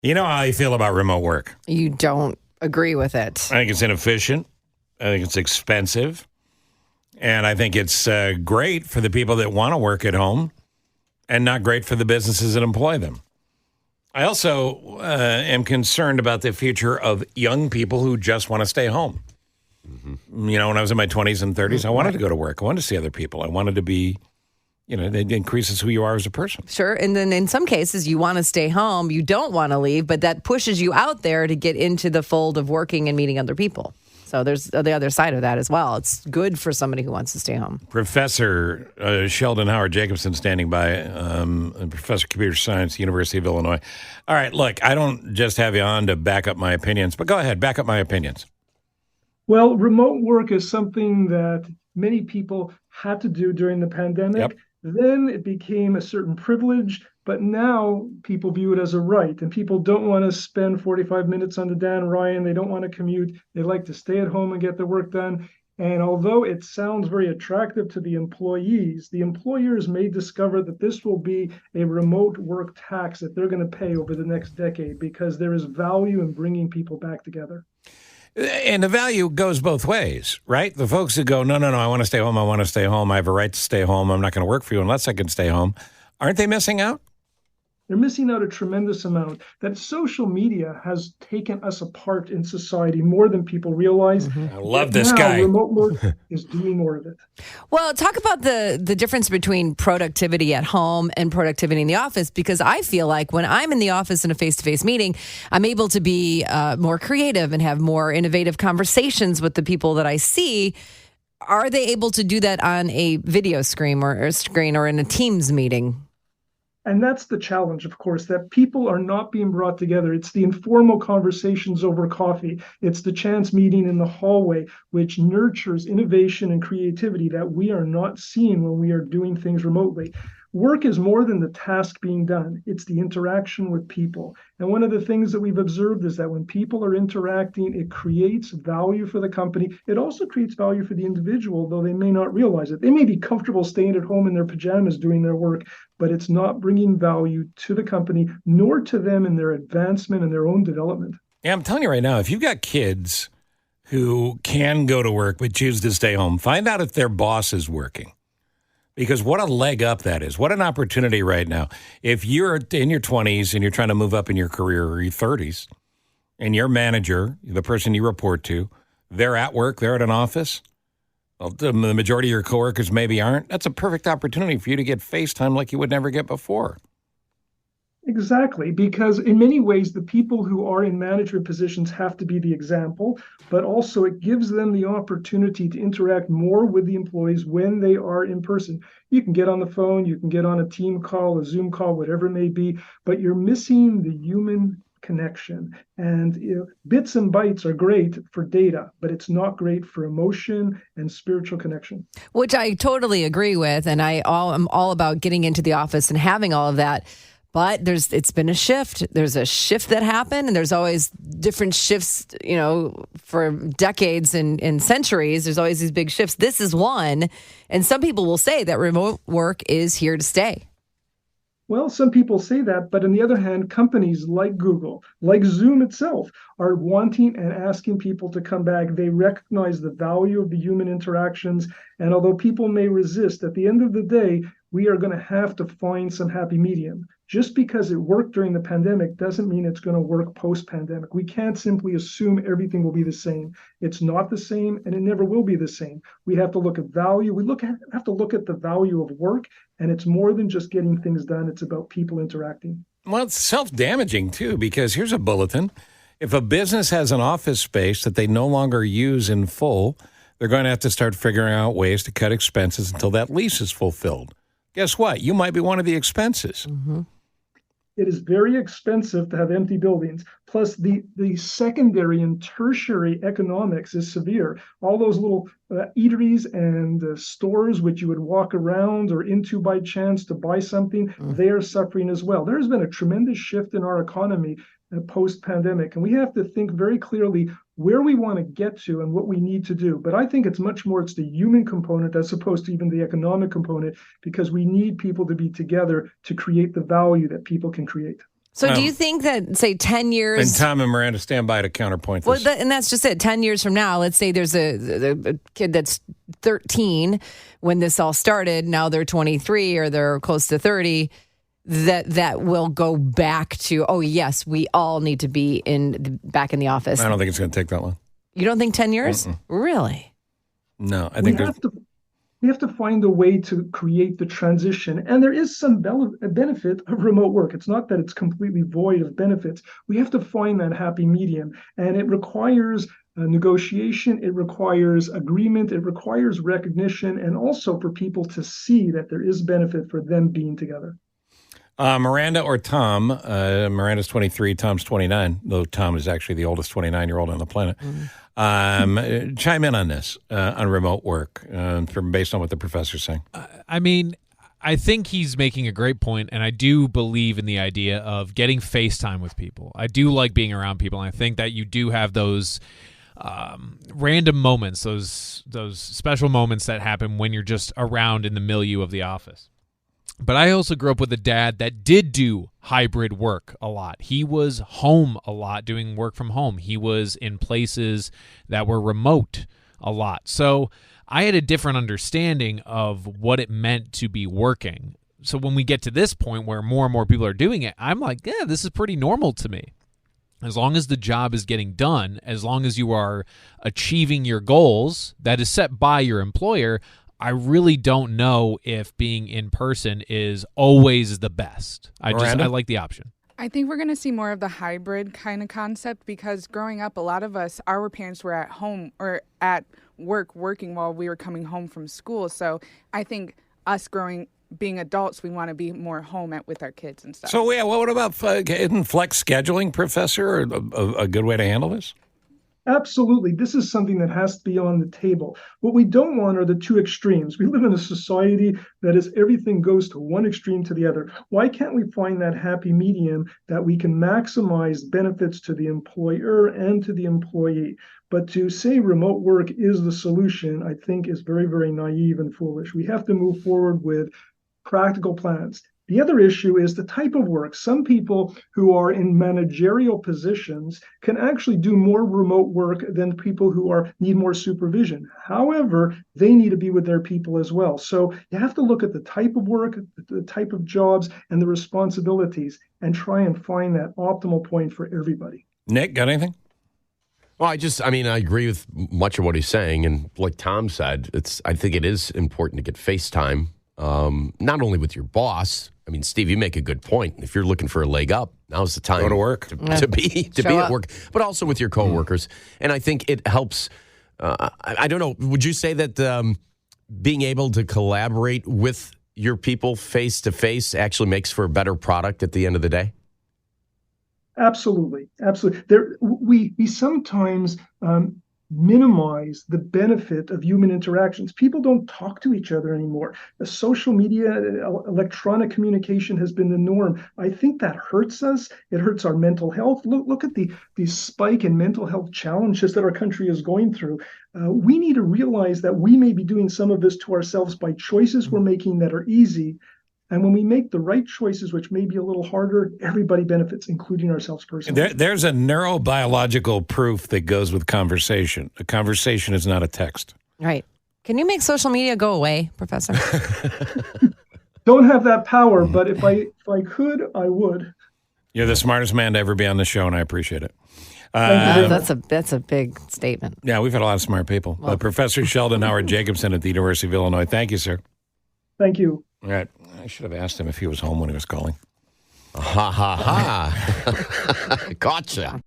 You know how I feel about remote work. You don't agree with it. I think it's inefficient. I think it's expensive. And I think it's great for the people that want to work at home and not great for the businesses that employ them. I also am concerned about the future of young people who just want to stay home. Mm-hmm. You know, when I was in my 20s and 30s, I wanted to go to work. I wanted to see other people. I wanted to be, you know, it increases who you are as a person. Sure. And then in some cases, you want to stay home. You don't want to leave, but that pushes you out there to get into the fold of working and meeting other people. So there's the other side of that as well. It's good for somebody who wants to stay home. Professor Sheldon Howard Jacobson standing by, Professor of Computer Science, University of Illinois. All right, look, I don't just have you on to back up my opinions, but go ahead, back up my opinions. Well, remote work is something that many people had to do during the pandemic. Yep. Then it became a certain privilege, but now people view it as a right. And people don't want to spend 45 minutes on the Dan Ryan. They don't want to commute. They like to stay at home and get their work done. And although it sounds very attractive to the employees, the employers may discover that this will be a remote work tax that they're going to pay over the next decade because there is value in bringing people back together. And the value goes both ways, right? The folks who go, no, I want to stay home. I have a right to stay home. I'm not going to work for you unless I can stay home. Aren't they missing out? They're missing out a tremendous amount. That social media has taken us apart in society more than people realize. I love this guy. Remote work is doing more of it. Well, talk about the difference between productivity at home and productivity in the office, because I feel like when I'm in the office in a face-to-face meeting, I'm able to be more creative and have more innovative conversations with the people that I see. Are they able to do that on a video screen or in a Teams meeting? And that's the challenge, of course, that people are not being brought together. It's the informal conversations over coffee. It's the chance meeting in the hallway, which nurtures innovation and creativity that we are not seeing when we are doing things remotely. Work is more than the task being done. It's the interaction with people. And one of the things that we've observed is that when people are interacting, it creates value for the company. It also creates value for the individual, though they may not realize it. They may be comfortable staying at home in their pajamas doing their work, but it's not bringing value to the company, nor to them in their advancement and their own development. Yeah, I'm telling you right now, if you've got kids who can go to work but choose to stay home, find out if their boss is working. Because what a leg up that is. What an opportunity right now. If you're in your 20s and you're trying to move up in your career or your 30s, and your manager, the person you report to, they're at work, they're at an office, well, the majority of your coworkers maybe aren't, that's a perfect opportunity for you to get FaceTime like you would never get before. Exactly, because in many ways, the people who are in management positions have to be the example, but also it gives them the opportunity to interact more with the employees when they are in person. You can get on the phone, you can get on a team call, a Zoom call, whatever it may be, but you're missing the human connection. And bits and bytes are great for data, but it's not great for emotion and spiritual connection. Which I totally agree with, and I'm all about getting into the office and having all of that. But it's been a shift. There's a shift that happened, and there's always different shifts, for decades and centuries. There's always these big shifts. This is one, and some people will say that remote work is here to stay. Well, some people say that, but on the other hand, companies like Google, like Zoom itself, are wanting and asking people to come back. They recognize the value of the human interactions, and although people may resist, at the end of the day, we are going to have to find some happy medium. Just because it worked during the pandemic doesn't mean it's going to work post-pandemic. We can't simply assume everything will be the same. It's not the same, and it never will be the same. We have to look at value. Have to look at the value of work, and it's more than just getting things done. It's about people interacting. Well, it's self-damaging, too, because here's a bulletin. If a business has an office space that they no longer use in full, they're going to have to start figuring out ways to cut expenses until that lease is fulfilled. Guess what? You might be one of the expenses. Mm-hmm. It is very expensive to have empty buildings. Plus, the secondary and tertiary economics is severe. All those little eateries and stores which you would walk around or into by chance to buy something, they are suffering as well. There's been a tremendous shift in our economy post-pandemic, and we have to think very clearly where we want to get to and what we need to do. But I think it's the human component as opposed to even the economic component, because we need people to be together to create the value that people can create. So do you think that, say, 10 years... And Tom and Miranda stand by to counterpoint this. Well, and that's just it. 10 years from now, let's say there's a kid that's 13 when this all started. Now they're 23 or they're close to 30. That will go back to, oh, yes, we all need to be back in the office. I don't think it's going to take that long. You don't think 10 years? Mm-mm. Really? No, I think we have to find a way to create the transition. And there is some benefit of remote work. It's not that it's completely void of benefits. We have to find that happy medium. And it requires negotiation. It requires agreement. It requires recognition. And also for people to see that there is benefit for them being together. Miranda or Tom? Miranda's 23, Tom's 29, though Tom is actually the oldest 29-year-old on the planet. Chime in on this, on remote work, based on what the professor's saying. I mean, I think he's making a great point, and I do believe in the idea of getting FaceTime with people. I do like being around people, and I think that you do have those random moments, those special moments that happen when you're just around in the milieu of the office. But I also grew up with a dad that did do hybrid work a lot. He was home a lot doing work from home. He was in places that were remote a lot. So I had a different understanding of what it meant to be working. So when we get to this point where more and more people are doing it, I'm like, yeah, this is pretty normal to me. As long as the job is getting done, as long as you are achieving your goals that is set by your employer, I really don't know if being in person is always the best. I like the option. I think we're going to see more of the hybrid kind of concept because growing up, a lot of us, our parents were at home or at work working while we were coming home from school. So I think us being adults, we want to be more home with our kids and stuff. So yeah, what about isn't flex scheduling, Professor, a good way to handle this? Absolutely. This is something that has to be on the table. What we don't want are the two extremes. We live in a society that is everything goes to one extreme to the other. Why can't we find that happy medium that we can maximize benefits to the employer and to the employee? But to say remote work is the solution, I think is very, very naive and foolish. We have to move forward with practical plans. The other issue is the type of work. Some people who are in managerial positions can actually do more remote work than people who need more supervision. However, they need to be with their people as well. So you have to look at the type of work, the type of jobs, and the responsibilities, and try and find that optimal point for everybody. Nick, got anything? Well, I agree with much of what he's saying. And like Tom said, I think it is important to get FaceTime, not only with your boss. I mean, Steve, you make a good point. If you're looking for a leg up, now's the time go to work to be at work, but also with your coworkers. And I think it helps. I don't know. Would you say that being able to collaborate with your people face to face actually makes for a better product at the end of the day? Absolutely. We sometimes minimize the benefit of human interactions. People don't talk to each other anymore. The social media, electronic communication has been the norm. I think that hurts us. It hurts our mental health. Look at the spike in mental health challenges that our country is going through. We need to realize that we may be doing some of this to ourselves by choices we're making that are easy. And when we make the right choices, which may be a little harder, everybody benefits, including ourselves personally. There's a neurobiological proof that goes with conversation. A conversation is not a text. Right. Can you make social media go away, Professor? Don't have that power, but if I could, I would. You're the smartest man to ever be on the show, and I appreciate it. That's a big statement. Yeah, we've had a lot of smart people. Well. Professor Sheldon Howard Jacobson at the University of Illinois. Thank you, sir. Thank you. All right. I should have asked him if he was home when he was calling. Ha, ha, ha. Gotcha.